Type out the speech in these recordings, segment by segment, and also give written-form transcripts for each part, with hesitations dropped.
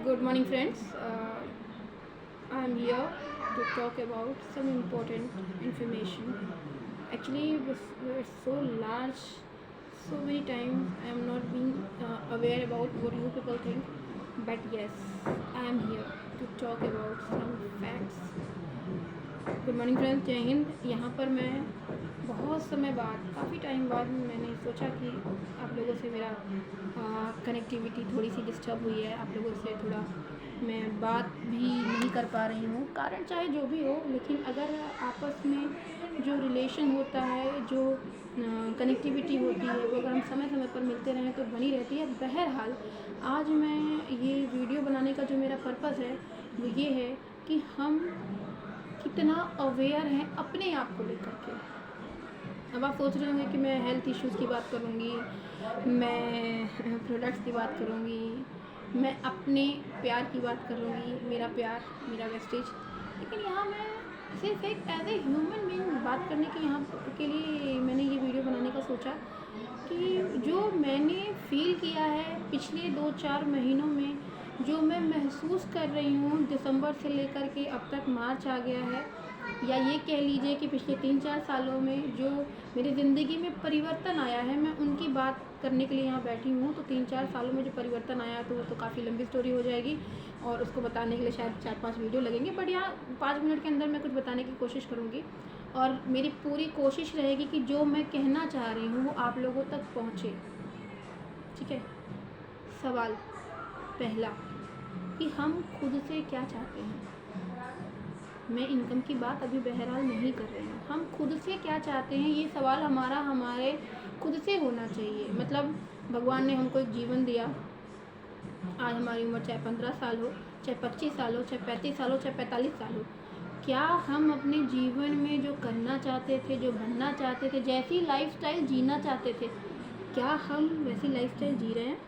Good morning, friends. I am here to talk about some important information. Actually, it's so large, so many times I am not being aware about what you people think. But yes, I am here to talk about some facts. Good morning friends, जय हिंद। यहाँ पर मैं बहुत समय बाद, काफ़ी time बाद मैंने सोचा कि आप लोगों से मेरा कनेक्टिविटी थोड़ी सी डिस्टर्ब हुई है। आप लोगों से थोड़ा मैं बात भी नहीं कर पा रही हूँ, कारण चाहे जो भी हो, लेकिन अगर आपस में जो रिलेशन होता है, जो कनेक्टिविटी होती है, वो अगर हम समय समय पर मिलते रहें तो बनी रहती है। बहरहाल, आज मैं ये वीडियो बनाने का जो मेरा पर्पज़ है वो ये है कि हम कितना अवेयर हैं अपने आप को लेकर के। अब आप सोच रहे होंगे कि मैं हेल्थ इश्यूज़ की बात करूँगी, मैं प्रोडक्ट्स की बात करूँगी, मैं अपने प्यार की बात करूँगी, मेरा प्यार, मेरा वेस्टेज। लेकिन यहाँ मैं सिर्फ एक एज ए ह्यूमन बीइंग बात करने के यहाँ के लिए मैंने ये वीडियो बनाने का सोचा कि जो मैंने फ़ील किया है पिछले 2-4 महीनों में, जो मैं महसूस कर रही हूँ दिसंबर से लेकर के अब तक मार्च आ गया है, या ये कह लीजिए कि पिछले 3-4 सालों में जो मेरी ज़िंदगी में परिवर्तन आया है, मैं उनकी बात करने के लिए यहाँ बैठी हूँ। तो 3-4 सालों में जो परिवर्तन आया तो वो तो काफ़ी लंबी स्टोरी हो जाएगी और उसको बताने के लिए शायद 4-5 वीडियो लगेंगे, बट यहाँ 5 मिनट के अंदर मैं कुछ बताने की कोशिश करूँगी और मेरी पूरी कोशिश रहेगी कि जो मैं कहना चाह रही हूँ वो आप लोगों तक पहुँचे। ठीक है। सवाल पहला कि हम खुद से क्या चाहते हैं। मैं इनकम की बात अभी बहरहाल नहीं कर रही हूँ। हम खुद से क्या चाहते हैं, ये सवाल हमारे खुद से होना चाहिए। मतलब भगवान ने हमको एक जीवन दिया। आज हमारी उम्र चाहे 15 साल हो, चाहे 25 साल हो, चाहे 35 साल हो, चाहे 45 साल हो, क्या हम अपने जीवन में जो करना चाहते थे, जो बनना चाहते थे, जैसी लाइफस्टाइल जीना चाहते थे, क्या हम वैसी लाइफस्टाइल जी रहे हैं?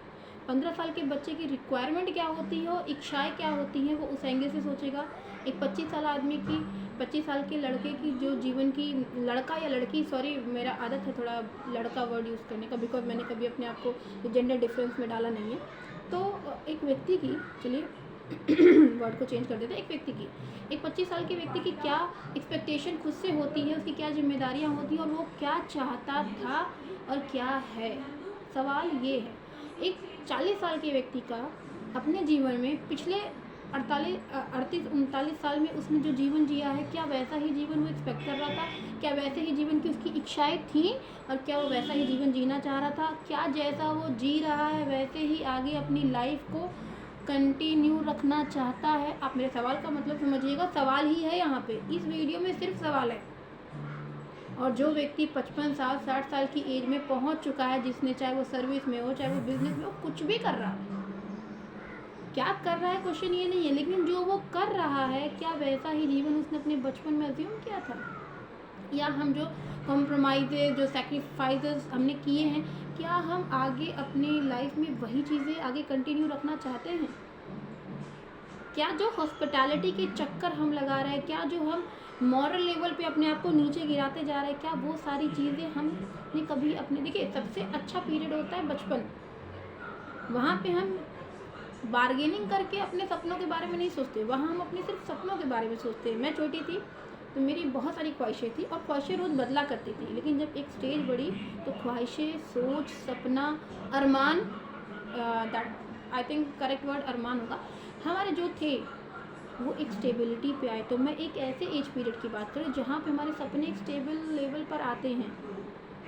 15 साल के बच्चे की रिक्वायरमेंट क्या होती है और इच्छाएँ क्या होती हैं, वो उस एंगल से सोचेगा। एक 25 साल आदमी की, 25 साल के लड़के की जो जीवन की, लड़का या लड़की, सॉरी मेरा आदत है थोड़ा लड़का वर्ड यूज़ करने का, बिकॉज मैंने कभी अपने आप को जेंडर डिफरेंस में डाला नहीं है। तो एक व्यक्ति की, चलिए वर्ड को चेंज कर देते हैं, एक 25 साल के व्यक्ति की क्या एक्सपेक्टेशन खुद से होती है, उसकी क्या जिम्मेदारियाँ होती हैं और वो क्या चाहता था और क्या है। सवाल ये है। एक 40 साल के व्यक्ति का अपने जीवन में पिछले 38-39 साल में उसने जो जीवन जिया है, क्या वैसा ही जीवन वो एक्सपेक्ट कर रहा था? क्या वैसे ही जीवन की उसकी इच्छाएं थी और क्या वो वैसा ही जीवन जीना चाह रहा था? क्या जैसा वो जी रहा है वैसे ही आगे अपनी लाइफ को कंटिन्यू रखना चाहता है? आप मेरे सवाल का मतलब समझिएगा, सवाल ही है यहाँ पे, इस वीडियो में सिर्फ सवाल है। और जो व्यक्ति 55 साल 60 साल की एज में पहुँच चुका है, जिसने, चाहे वो सर्विस में हो, चाहे वो बिजनेस में हो, कुछ भी कर रहा है, क्या कर रहा है क्वेश्चन ये नहीं है, लेकिन जो वो कर रहा है क्या वैसा ही जीवन उसने अपने बचपन में अज्यूम किया था? या हम जो कॉम्प्रोमाइज़, जो सेक्रीफाइसेस हमने किए हैं, क्या हम आगे अपनी लाइफ में वही चीज़ें आगे कंटिन्यू रखना चाहते हैं? क्या जो हॉस्पिटैलिटी के चक्कर हम लगा रहे हैं, क्या जो हम मॉरल लेवल पे अपने आप को नीचे गिराते जा रहे हैं, क्या वो सारी चीज़ें हमने कभी अपने, देखिए सबसे अच्छा पीरियड होता है बचपन। वहाँ पे हम बार्गेनिंग करके अपने सपनों के बारे में नहीं सोचते, वहाँ हम अपने सिर्फ सपनों के बारे में सोचते हैं। मैं छोटी थी तो मेरी बहुत सारी ख्वाहिशें थी और ख्वाहिशें रोज़ बदला करती थी, लेकिन जब एक स्टेज बढ़ी तो ख्वाहिशें, सोच, सपना, अरमान, that I think correct word अरमान होगा, हमारे जो थे वो एक स्टेबिलिटी पे आए। तो मैं एक ऐसे एज पीरियड की बात करूँ जहाँ पे हमारे सपने एक स्टेबल लेवल पर आते हैं,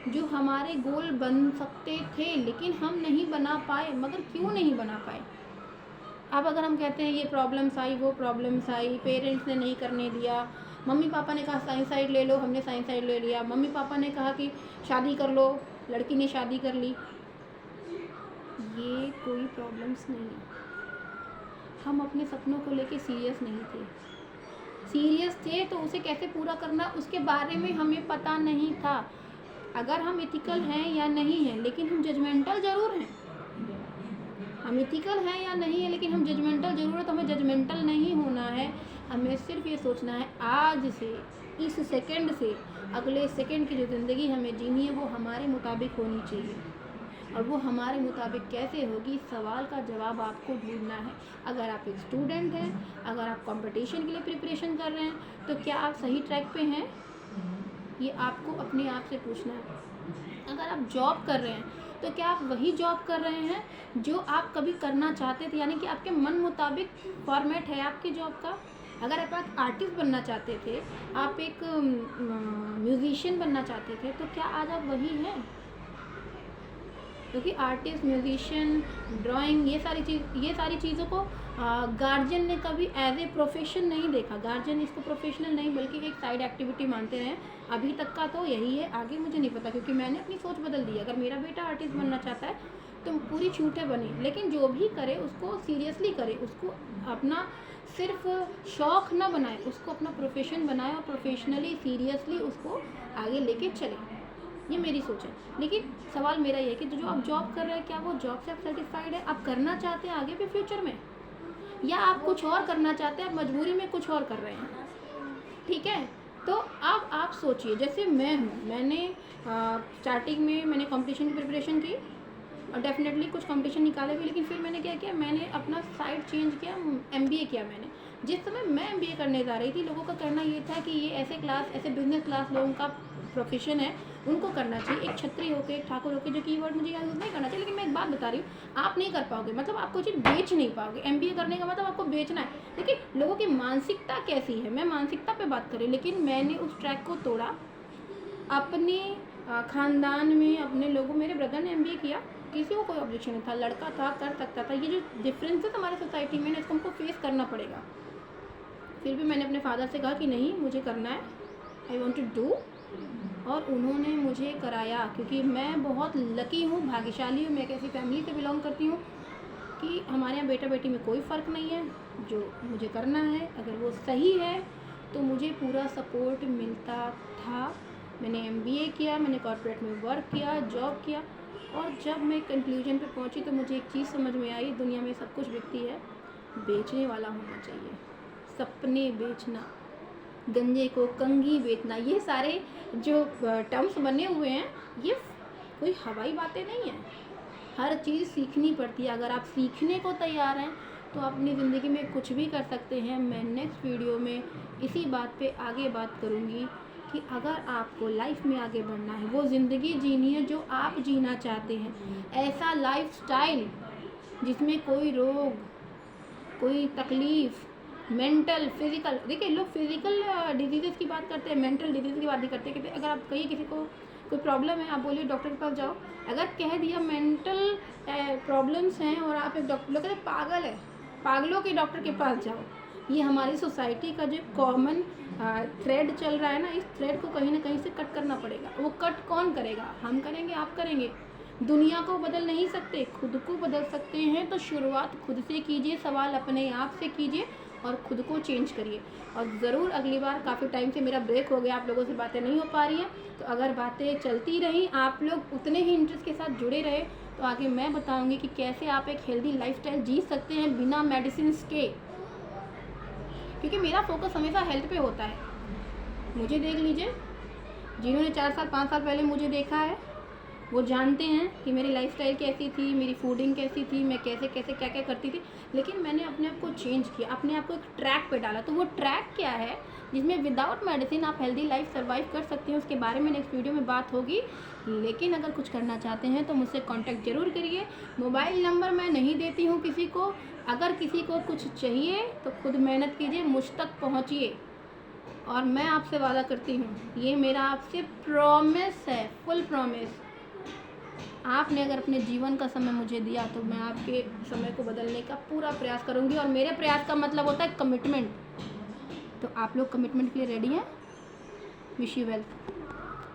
जो हमारे गोल बन सकते थे लेकिन हम नहीं बना पाए। मगर क्यों नहीं बना पाए? अब अगर हम कहते हैं ये प्रॉब्लम्स आई, वो प्रॉब्लम्स आई, पेरेंट्स ने नहीं करने दिया, मम्मी पापा ने कहा साइंस साइड ले लो, हमने साइंस साइड ले लिया, मम्मी पापा ने कहा कि शादी कर लो, लड़की ने शादी कर ली, ये कोई प्रॉब्लम्स नहीं है। हम अपने सपनों को लेके सीरियस नहीं थे। सीरियस थे तो उसे कैसे पूरा करना उसके बारे में हमें पता नहीं था। अगर हम एथिकल हैं या नहीं हैं, लेकिन हम जजमेंटल ज़रूर हैं। हम एथिकल हैं या नहीं है, लेकिन हम जजमेंटल ज़रूर है। तो हमें जजमेंटल नहीं होना है, हमें सिर्फ ये सोचना है आज से, इस सेकंड से अगले सेकंड की जो ज़िंदगी हमें जीनी है वो हमारे मुताबिक होनी चाहिए। और वो हमारे मुताबिक कैसे होगी, इस सवाल का जवाब आपको ढूंढना है। अगर आप एक स्टूडेंट हैं, अगर आप कंपटीशन के लिए प्रिपरेशन कर रहे हैं, तो क्या आप सही ट्रैक पे हैं, ये आपको अपने आप से पूछना है। अगर आप जॉब कर रहे हैं, तो क्या आप वही जॉब कर रहे हैं जो आप कभी करना चाहते थे, यानी कि आपके मन मुताबिक फॉर्मेट है आपके जॉब का। अगर आप आर्टिस्ट बनना चाहते थे, आप एक म्यूजिशियन बनना चाहते थे, तो क्या आज आप वही हैं? क्योंकि आर्टिस्ट, म्यूजिशियन, ड्राइंग, ये सारी चीज़ों को गार्जियन ने कभी एज ए प्रोफेशन नहीं देखा। गार्जियन इसको प्रोफेशनल नहीं बल्कि एक साइड एक्टिविटी मानते रहे। अभी तक का तो यही है, आगे मुझे नहीं पता, क्योंकि मैंने अपनी सोच बदल दी। अगर मेरा बेटा आर्टिस्ट बनना चाहता है तो पूरी छूटें बनी, लेकिन जो भी करे उसको सीरियसली करे, उसको अपना सिर्फ शौक़ ना बनाए, उसको अपना प्रोफेशन बनाए और प्रोफेशनली सीरियसली उसको आगे लेके चले। ये मेरी सोच है। लेकिन सवाल मेरा ये है कि जो आप जॉब कर रहे हैं, क्या वो जॉब से आप सेटिस्फाइड है? आप करना चाहते हैं आगे भी फ्यूचर में, या आप कुछ और करना चाहते हैं, आप मजबूरी में कुछ और कर रहे हैं? ठीक है, तो अब आप सोचिए, जैसे मैं हूँ, मैंने स्टार्टिंग में मैंने कंपटीशन की प्रिपरेशन की और डेफिनेटली कुछ कंपटीशन निकाले भी, लेकिन फिर मैंने क्या किया, मैंने अपना साइड चेंज किया, MBA किया मैंने। जिस समय मैं MBA करने जा रही थी, लोगों का कहना ये था कि ये ऐसे बिजनेस क्लास लोगों का प्रोफेशन है, उनको करना चाहिए। एक छत्री होकर, एक ठाकुर होकर, जो कीवर्ड मुझे यूज़ नहीं करना चाहिए, लेकिन मैं एक बात बता रही हूँ, आप नहीं कर पाओगे, मतलब आप कोई चीज़ बेच नहीं पाओगे। MBA करने का मतलब आपको बेचना है। लेकिन लोगों की मानसिकता कैसी है, मैं मानसिकता पे बात करूँ, लेकिन मैंने उस ट्रैक को तोड़ा। अपने ख़ानदान में अपने लोगों, मेरे ब्रदर ने MBA किया, किसी को कोई ऑब्जेक्शन नहीं था, लड़का था, कर सकता था। ये जो डिफरेंसेस हमारे सोसाइटी में, इसको हमको फेस करना पड़ेगा। फिर भी मैंने अपने फादर से कहा कि नहीं, मुझे करना है, आई वॉन्ट टू डू, और उन्होंने मुझे कराया। क्योंकि मैं बहुत लकी हूँ, भाग्यशाली हूँ, मैं एक ऐसी फैमिली से बिलोंग करती हूँ कि हमारे यहाँ बेटा बेटी में कोई फ़र्क नहीं है। जो मुझे करना है, अगर वो सही है तो मुझे पूरा सपोर्ट मिलता था। मैंने MBA किया, मैंने कॉर्पोरेट में वर्क किया, जॉब किया, और जब मैं कंक्लूजन पे पहुंची तो मुझे एक चीज़ समझ में आई, दुनिया में सब कुछ बिकती है, बेचने वाला होना चाहिए। सपने बेचना, गंजे को कंघी बेचना, ये सारे जो टर्म्स बने हुए हैं, ये कोई हवाई बातें नहीं हैं। हर चीज़ सीखनी पड़ती है। अगर आप सीखने को तैयार हैं तो अपनी ज़िंदगी में कुछ भी कर सकते हैं। मैं नेक्स्ट वीडियो में इसी बात पे आगे बात करूँगी कि अगर आपको लाइफ में आगे बढ़ना है, वो ज़िंदगी जीनी है जो आप जीना चाहते हैं, ऐसा लाइफस्टाइल जिसमें कोई रोग, कोई तकलीफ़, मेंटल, फिज़िकल, देखिए लोग फिज़िकल डिजीज़ की बात करते हैं, मेंटल डिजीज़ की बात नहीं करते। कि अगर आप कहीं किसी को कोई प्रॉब्लम है, आप बोलिए डॉक्टर के पास जाओ, अगर कह दिया मेंटल प्रॉब्लम्स हैं और आप एक डॉक्टर, लोग कहते हैं पागल है, पागलों के डॉक्टर के पास जाओ। ये हमारी सोसाइटी का जो कॉमन थ्रेड चल रहा है ना, इस थ्रेड को कहीं ना कहीं से कट करना पड़ेगा। वो कट कौन करेगा? हम करेंगे, आप करेंगे। दुनिया को बदल नहीं सकते, खुद को बदल सकते हैं। तो शुरुआत खुद से कीजिए, सवाल अपने आप से कीजिए और ख़ुद को चेंज करिए। और ज़रूर अगली बार, काफ़ी टाइम से मेरा ब्रेक हो गया, आप लोगों से बातें नहीं हो पा रही हैं, तो अगर बातें चलती रहीं, आप लोग उतने ही इंटरेस्ट के साथ जुड़े रहे, तो आगे मैं बताऊंगी कि कैसे आप एक हेल्दी लाइफस्टाइल जी सकते हैं बिना मेडिसिन के। क्योंकि मेरा फोकस हमेशा हेल्थ पे होता है। मुझे देख लीजिए, जिन्होंने 4 साल 5 साल पहले मुझे देखा है, वो जानते हैं कि मेरी लाइफस्टाइल कैसी थी, मेरी फूडिंग कैसी थी, मैं कैसे कैसे क्या क्या करती थी। लेकिन मैंने अपने आप को चेंज किया, अपने आप को एक ट्रैक पे डाला। तो वो ट्रैक क्या है जिसमें विदाउट मेडिसिन आप हेल्दी लाइफ सर्वाइव कर सकते हैं, उसके बारे में नेक्स्ट वीडियो में बात होगी। लेकिन अगर कुछ करना चाहते हैं तो मुझसे कांटेक्ट ज़रूर करिए। मोबाइल नंबर मैं नहीं देती हूँ किसी को। अगर किसी को कुछ चाहिए तो खुद मेहनत कीजिए, मुझ तक पहुँचिए। और मैं आपसे वादा करती हूँ, ये मेरा आपसे प्रॉमिस है, फुल प्रॉमिस। आपने अगर अपने जीवन का समय मुझे दिया तो मैं आपके समय को बदलने का पूरा प्रयास करूंगी। और मेरे प्रयास का मतलब होता है कमिटमेंट। तो आप लोग कमिटमेंट के लिए रेडी हैं? Wish you well.